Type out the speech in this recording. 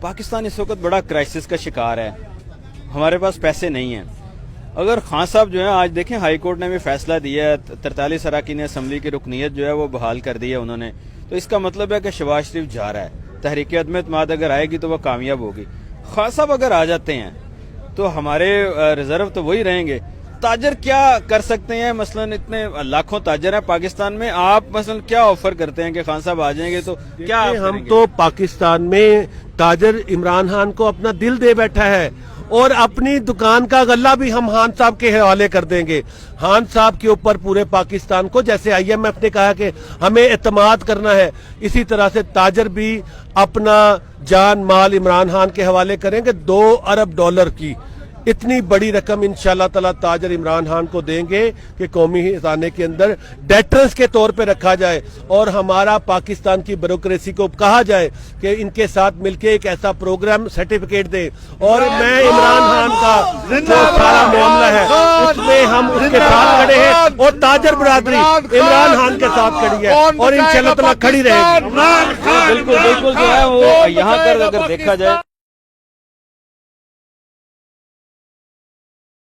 پاکستان اس وقت بڑا کرائسس کا شکار ہے. ہمارے پاس پیسے نہیں ہیں. اگر خان صاحب جو ہیں آج دیکھیں ہائی کورٹ نے بھی فیصلہ دیا ہے, 43 اراکین اسمبلی کی رکنیت جو ہے وہ بحال کر دی ہے انہوں نے, تو اس کا مطلب ہے کہ شہباز شریف جا رہا ہے. تحریک عدم اعتماد اگر آئے گی تو وہ کامیاب ہوگی. خان صاحب اگر آ جاتے ہیں تو ہمارے ریزرو تو وہی رہیں گے. تاجر کیا کر سکتے ہیں؟ مثلا اتنے لاکھوں تاجر ہیں پاکستان میں, آپ مثلا کیا آفر کرتے ہیں کہ خان صاحب آ جائیں گے تو کیا ہم تو پاکستان میں تاجر عمران خان کو اپنا دل دے بیٹھا ہے, اور اپنی دکان کا غلہ بھی ہم خان صاحب کے حوالے کر دیں گے. خان صاحب کے اوپر پورے پاکستان کو, جیسے IMF نے کہا کہ ہمیں اعتماد کرنا ہے, اسی طرح سے تاجر بھی اپنا جان مال عمران خان کے حوالے کریں گے. $2 ارب کی اتنی بڑی رقم انشاءاللہ تعالی تاجر عمران خان کو دیں گے کہ قومی خزانے کے اندر ڈیٹرز کے طور پہ رکھا جائے, اور ہمارا پاکستان کی بیوروکریسی کو کہا جائے کہ ان کے ساتھ مل کے ایک ایسا پروگرام سرٹیفکیٹ دے. اور میں عمران خان کا جو سارا معاملہ ہے اس میں ہم اس کے ساتھ کھڑے ہیں, اور تاجر برادری عمران خان کے ساتھ کھڑی ہے اور انشاءاللہ تعالی کھڑی رہے گی. بالکل بالکل جو ہے وہ یہاں پر اگر دیکھا جائے